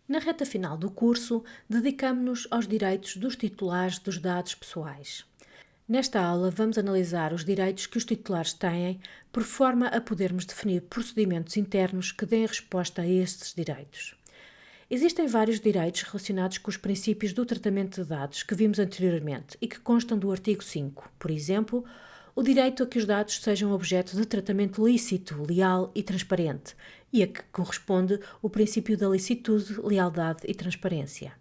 Na reta final do curso, dedicamo-nos aos direitos dos titulares dos dados pessoais. Nesta aula, vamos analisar os direitos que os titulares têm, por forma a podermos definir procedimentos internos que deem resposta a estes direitos. Existem vários direitos relacionados com os princípios do tratamento de dados que vimos anteriormente e que constam do artigo 5. Por exemplo, o direito a que os dados sejam objeto de tratamento lícito, leal e transparente, e a que corresponde o princípio da licitude, lealdade e transparência.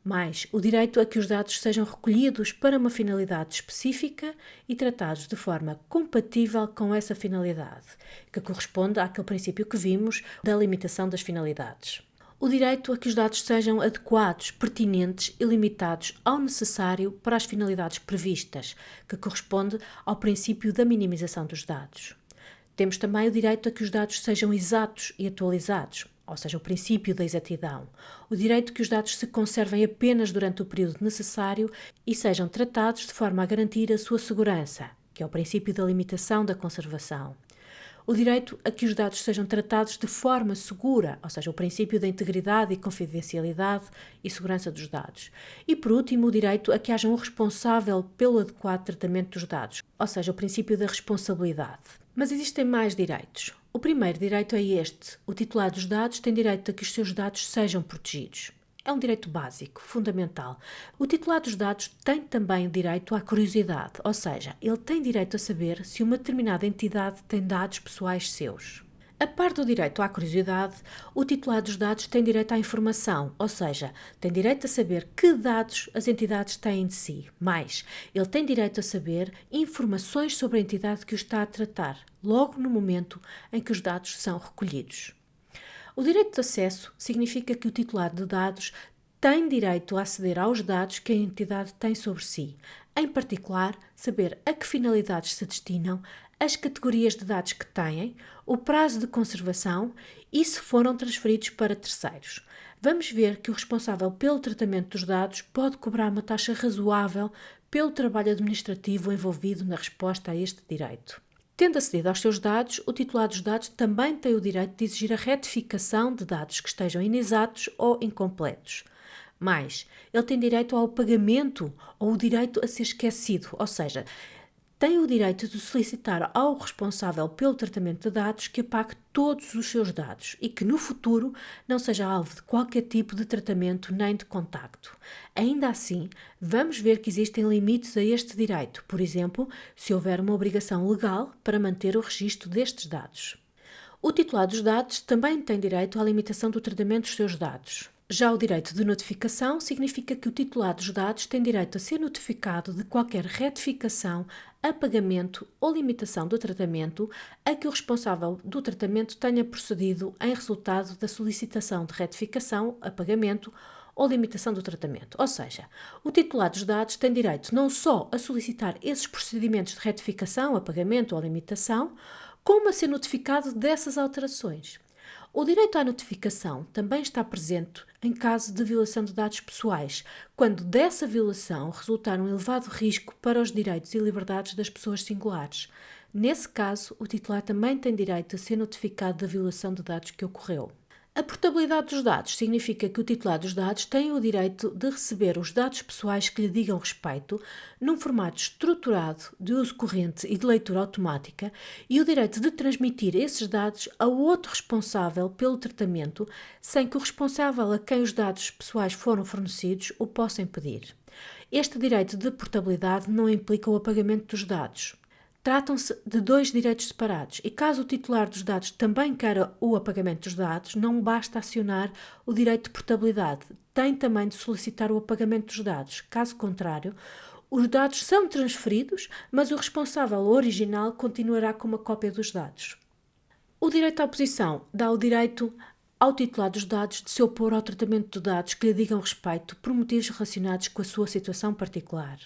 Mais, o direito a que os dados sejam recolhidos para uma finalidade específica e tratados de forma compatível com essa finalidade, que corresponde àquele princípio que vimos da limitação das finalidades. O direito a que os dados sejam adequados, pertinentes e limitados ao necessário para as finalidades previstas, que corresponde ao princípio da minimização dos dados. Temos também o direito a que os dados sejam exatos e atualizados, ou seja, o princípio da exatidão. O direito que os dados se conservem apenas durante o período necessário e sejam tratados de forma a garantir a sua segurança, que é o princípio da limitação da conservação. O direito a que os dados sejam tratados de forma segura, ou seja, o princípio da integridade e confidencialidade e segurança dos dados. E, por último, o direito a que haja um responsável pelo adequado tratamento dos dados, ou seja, o princípio da responsabilidade. Mas existem mais direitos. O primeiro direito é este. O titular dos dados tem direito a que os seus dados sejam protegidos. É um direito básico, fundamental. O titular dos dados tem também direito à curiosidade, ou seja, ele tem direito a saber se uma determinada entidade tem dados pessoais seus. A par do direito à curiosidade, o titular dos dados tem direito à informação, ou seja, tem direito a saber que dados as entidades têm de si. Mais, ele tem direito a saber informações sobre a entidade que o está a tratar, logo no momento em que os dados são recolhidos. O direito de acesso significa que o titular de dados tem direito a aceder aos dados que a entidade tem sobre si, em particular, saber a que finalidades se destinam, as categorias de dados que têm, o prazo de conservação e se foram transferidos para terceiros. Vamos ver que o responsável pelo tratamento dos dados pode cobrar uma taxa razoável pelo trabalho administrativo envolvido na resposta a este direito. Tendo acedido aos seus dados, o titular dos dados também tem o direito de exigir a retificação de dados que estejam inexatos ou incompletos. Mais, ele tem direito ao pagamento ou o direito a ser esquecido, ou seja, tem o direito de solicitar ao responsável pelo tratamento de dados que apague todos os seus dados e que no futuro não seja alvo de qualquer tipo de tratamento nem de contacto. Ainda assim, vamos ver que existem limites a este direito, por exemplo, se houver uma obrigação legal para manter o registro destes dados. O titular dos dados também tem direito à limitação do tratamento dos seus dados. Já o direito de notificação significa que o titular dos dados tem direito a ser notificado de qualquer retificação, apagamento ou limitação do tratamento a que o responsável do tratamento tenha procedido em resultado da solicitação de retificação, apagamento ou limitação do tratamento. Ou seja, o titular dos dados tem direito não só a solicitar esses procedimentos de retificação, apagamento ou limitação, como a ser notificado dessas alterações. O direito à notificação também está presente em caso de violação de dados pessoais, quando dessa violação resultar um elevado risco para os direitos e liberdades das pessoas singulares. Nesse caso, o titular também tem direito a ser notificado da violação de dados que ocorreu. A portabilidade dos dados significa que o titular dos dados tem o direito de receber os dados pessoais que lhe digam respeito num formato estruturado de uso corrente e de leitura automática e o direito de transmitir esses dados a outro responsável pelo tratamento sem que o responsável a quem os dados pessoais foram fornecidos o possa impedir. Este direito de portabilidade não implica o apagamento dos dados. Tratam-se de dois direitos separados e caso o titular dos dados também queira o apagamento dos dados, não basta acionar o direito de portabilidade, tem também de solicitar o apagamento dos dados. Caso contrário, os dados são transferidos, mas o responsável original continuará com uma cópia dos dados. O direito à oposição dá o direito ao titular dos dados de se opor ao tratamento de dados que lhe digam respeito por motivos relacionados com a sua situação particular.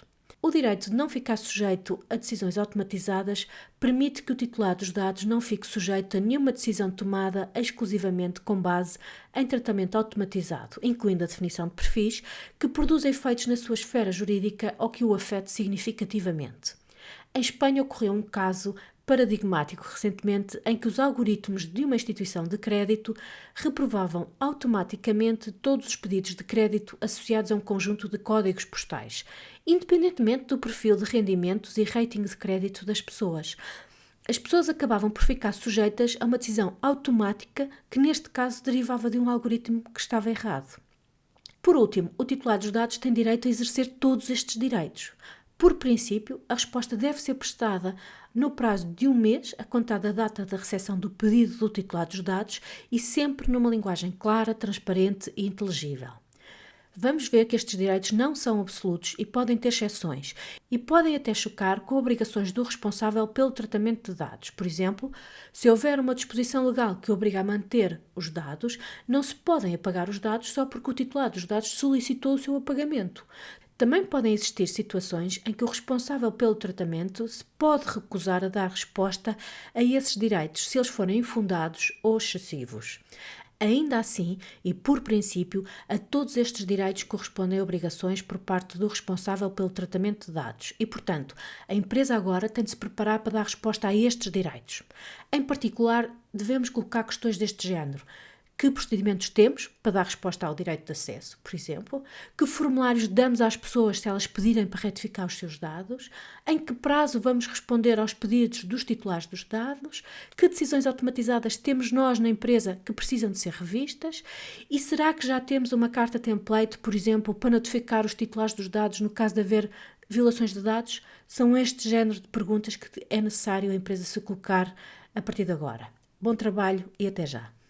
O direito de não ficar sujeito a decisões automatizadas permite que o titular dos dados não fique sujeito a nenhuma decisão tomada exclusivamente com base em tratamento automatizado, incluindo a definição de perfis, que produz efeitos na sua esfera jurídica ou que o afete significativamente. Em Espanha ocorreu um caso paradigmático recentemente em que os algoritmos de uma instituição de crédito reprovavam automaticamente todos os pedidos de crédito associados a um conjunto de códigos postais, independentemente do perfil de rendimentos e rating de crédito das pessoas. As pessoas acabavam por ficar sujeitas a uma decisão automática que, neste caso, derivava de um algoritmo que estava errado. Por último, o titular dos dados tem direito a exercer todos estes direitos. Por princípio, a resposta deve ser prestada no prazo de 1 mês, a contar da data da recepção do pedido do titular dos dados e sempre numa linguagem clara, transparente e inteligível. Vamos ver que estes direitos não são absolutos e podem ter exceções e podem até chocar com obrigações do responsável pelo tratamento de dados. Por exemplo, se houver uma disposição legal que obriga a manter os dados, não se podem apagar os dados só porque o titular dos dados solicitou o seu apagamento. Também podem existir situações em que o responsável pelo tratamento se pode recusar a dar resposta a esses direitos se eles forem infundados ou excessivos. Ainda assim, e por princípio, a todos estes direitos correspondem obrigações por parte do responsável pelo tratamento de dados e, portanto, a empresa agora tem de se preparar para dar resposta a estes direitos. Em particular, devemos colocar questões deste género. Que procedimentos temos para dar resposta ao direito de acesso, por exemplo? Que formulários damos às pessoas se elas pedirem para retificar os seus dados? Em que prazo vamos responder aos pedidos dos titulares dos dados? Que decisões automatizadas temos nós na empresa que precisam de ser revistas? E será que já temos uma carta template, por exemplo, para notificar os titulares dos dados no caso de haver violações de dados? São este género de perguntas que é necessário a empresa se colocar a partir de agora. Bom trabalho e até já!